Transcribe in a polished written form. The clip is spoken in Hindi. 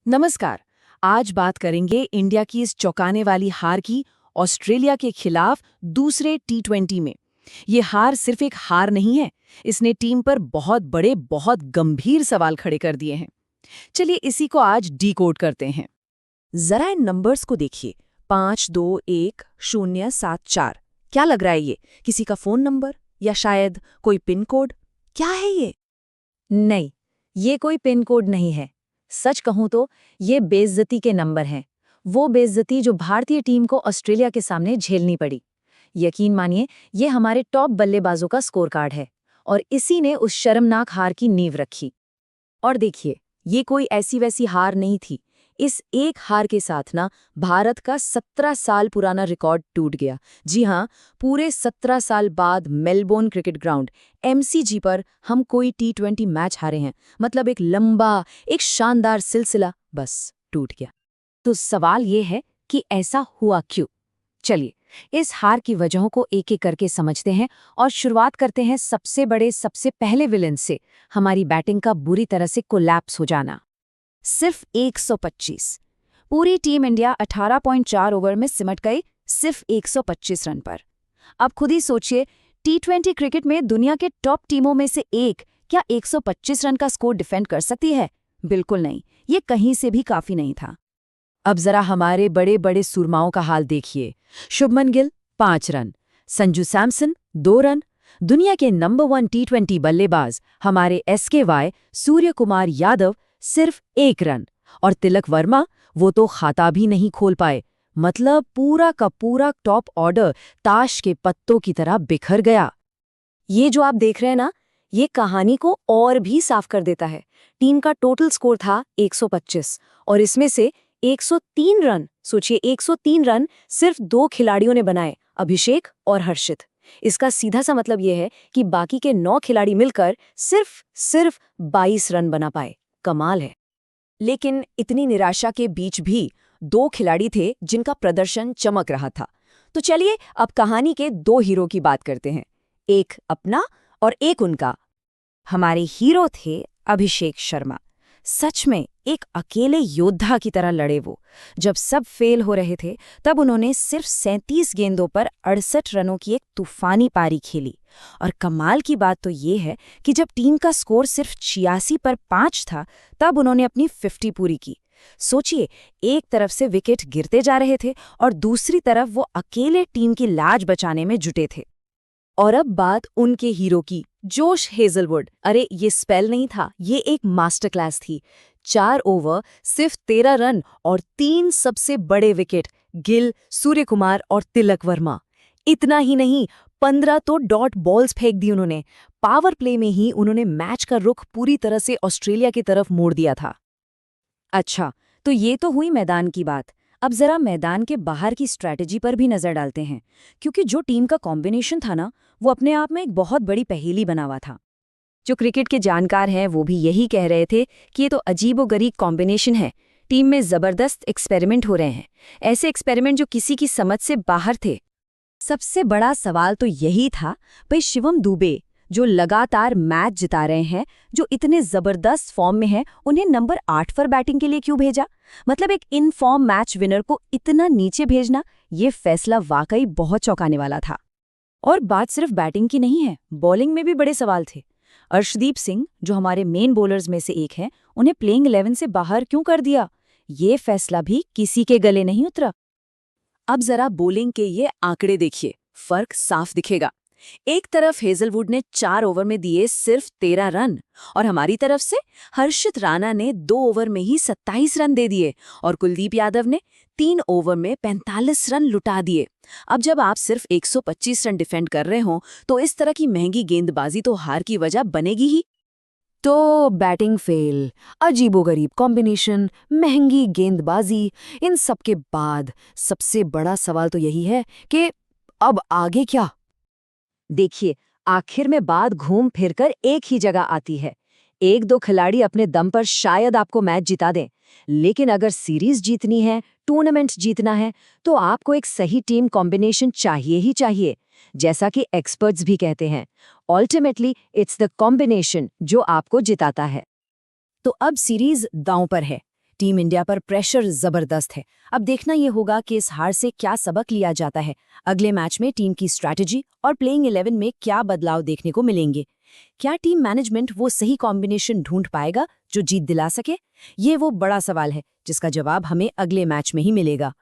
नमस्कार। आज बात करेंगे इंडिया की इस चौंकाने वाली हार की ऑस्ट्रेलिया के खिलाफ दूसरे टी20 में। ये हार सिर्फ एक हार नहीं है, इसने टीम पर बहुत बड़े, बहुत गंभीर सवाल खड़े कर दिए हैं। चलिए इसी को आज डीकोड करते हैं। जरा इन नंबर्स को देखिए। 521074। क्या लग रहा है ये? किसी का फोन नंबर या शायद कोई पिन कोड? क्या है ये? नहीं, ये कोई पिन कोड नहीं है। सच कहूं तो ये बेइज्जती के नंबर हैं। वो बेइज्जती जो भारतीय टीम को ऑस्ट्रेलिया के सामने झेलनी पड़ी। यकीन मानिए, ये हमारे टॉप बल्लेबाजों का स्कोर कार्ड है और इसी ने उस शर्मनाक हार की नींव रखी। और देखिए, ये कोई ऐसी वैसी हार नहीं थी। इस एक हार के साथ ना भारत का 17 साल पुराना रिकॉर्ड टूट गया। जी हाँ, पूरे 17 साल बाद मेलबोर्न क्रिकेट ग्राउंड MCG पर हम कोई टी20 मैच हारे हैं। मतलब एक लंबा, एक शानदार सिलसिला बस टूट गया। तो सवाल ये है कि ऐसा हुआ क्यों? चलिए इस हार की वजहों को एक एक करके समझते हैं और शुरुआत करते हैं सबसे बड़े, सबसे पहले विलेन से, हमारी बैटिंग का बुरी तरह से कोलैप्स हो जाना। सिर्फ 125। पूरी टीम इंडिया 18.4 ओवर में सिमट गई सिर्फ 125 रन पर। अब खुद ही सोचिए, टी20 क्रिकेट में दुनिया के टॉप टीमों में से एक क्या 125 रन का स्कोर डिफेंड कर सकती है? बिल्कुल नहीं, ये कहीं से भी काफी नहीं था। अब जरा हमारे बड़े बड़े सूरमाओं का हाल देखिए। शुभमन गिल 5 रन, संजू सैमसन 2 रन, दुनिया के नंबर 1 टी20 बल्लेबाज हमारे SKY सूर्य कुमार यादव सिर्फ 1 रन, और तिलक वर्मा वो तो खाता भी नहीं खोल पाए। मतलब पूरा का पूरा टॉप ऑर्डर ताश के पत्तों की तरह बिखर गया। ये जो आप देख रहे हैं ना, ये कहानी को और भी साफ कर देता है। टीम का टोटल स्कोर था 125 और इसमें से 103 रन, सोचिए 103 रन सिर्फ 2 खिलाड़ियों ने बनाए, अभिषेक और हर्षित। इसका सीधा सा मतलब ये है कि बाकी के 9 खिलाड़ी मिलकर सिर्फ 22 रन बना पाए। कमाल है। लेकिन इतनी निराशा के बीच भी 2 खिलाड़ी थे जिनका प्रदर्शन चमक रहा था। तो चलिए अब कहानी के 2 हीरो की बात करते हैं, एक अपना और एक उनका। हमारे हीरो थे अभिषेक शर्मा। सच में एक अकेले योद्धा की तरह लड़े वो। जब सब फेल हो रहे थे तब उन्होंने सिर्फ 37 गेंदों पर 68 रनों की एक तूफानी पारी खेली। और कमाल की बात तो ये है कि जब टीम का स्कोर सिर्फ 86 पर 5 था तब उन्होंने अपनी 50 पूरी की। सोचिए, एक तरफ से विकेट गिरते जा रहे थे और दूसरी तरफ वो अकेले टीम की लाज बचाने में जुटे थे। और अब बात उनके हीरो की, जोश हेजलवुड। अरे ये स्पेल नहीं था, ये एक मास्टर क्लास थी। 4 ओवर, सिर्फ 13 रन और 3 सबसे बड़े विकेट, गिल, सूर्य कुमार और तिलक वर्मा। इतना ही नहीं, 15 तो डॉट बॉल्स फेंक दी उन्होंने। पावर प्ले में ही उन्होंने मैच का रुख पूरी तरह से ऑस्ट्रेलिया की तरफ मोड़ दिया था। अच्छा, तो ये तो हुई मैदान की बात। अब जरा मैदान के बाहर की स्ट्रैटेजी पर भी नजर डालते हैं, क्योंकि जो टीम का कॉम्बिनेशन था ना, वो अपने आप में एक बहुत बड़ी पहेली बना हुआ था। जो क्रिकेट के जानकार हैं वो भी यही कह रहे थे कि ये तो अजीबोगरीब कॉम्बिनेशन है। टीम में जबरदस्त एक्सपेरिमेंट हो रहे हैं, ऐसे एक्सपेरिमेंट जो किसी की समझ से बाहर थे। सबसे बड़ा सवाल तो यही था, भाई शिवम दुबे जो लगातार मैच जिता रहे हैं, जो इतने जबरदस्त फॉर्म में हैं, उन्हें नंबर 8 पर बैटिंग के लिए क्यों भेजा? मतलब एक इन फॉर्म मैच विनर को इतना नीचे भेजना, ये फैसला वाकई बहुत चौंकाने वाला था। और बात सिर्फ बैटिंग की नहीं है, बॉलिंग में भी बड़े सवाल थे। अर्शदीप सिंह, जो हमारे मेन बॉलर्स में से एक हैं, उन्हें प्लेइंग 11 से बाहर क्यों कर दिया? ये फैसला भी किसी के गले नहीं उतरा। अब जरा बॉलिंग के ये आंकड़े देखिए, फर्क साफ दिखेगा। एक तरफ हेजलवुड ने 4 ओवर में दिए सिर्फ 13 रन और हमारी तरफ से हर्षित राणा ने 2 ओवर में ही 27 रन दे दिए और कुलदीप यादव ने 3 ओवर में 45 रन लुटा दिए। अब जब आप सिर्फ 125 रन डिफेंड कर रहे हो तो इस तरह की महंगी गेंदबाजी तो हार की वजह बनेगी ही। तो बैटिंग फेल, अजीबोगरीब कॉम्बिनेशन, महंगी गेंदबाजी, इन सब के बाद सबसे बड़ा सवाल तो यही है कि अब आगे क्या? देखिए, आखिर में बात घूम फिरकर एक ही जगह आती है। 1-2 खिलाड़ी अपने दम पर शायद आपको मैच जिता दें, लेकिन अगर सीरीज जीतनी है, टूर्नामेंट जीतना है, तो आपको एक सही टीम कॉम्बिनेशन चाहिए ही चाहिए। जैसा कि एक्सपर्ट्स भी कहते हैं, अल्टीमेटली इट्स द कॉम्बिनेशन जो आपको जिताता है। तो अब सीरीज दांव पर है। टीम इंडिया पर प्रेशर जबरदस्त है। अब देखना ये होगा कि इस हार से क्या सबक लिया जाता है। अगले मैच में टीम की स्ट्रैटेजी और प्लेइंग 11 में क्या बदलाव देखने को मिलेंगे। क्या टीम मैनेजमेंट वो सही कॉम्बिनेशन ढूंढ पाएगा जो जीत दिला सके? ये वो बड़ा सवाल है जिसका जवाब हमें अगले मैच में ही मिलेगा।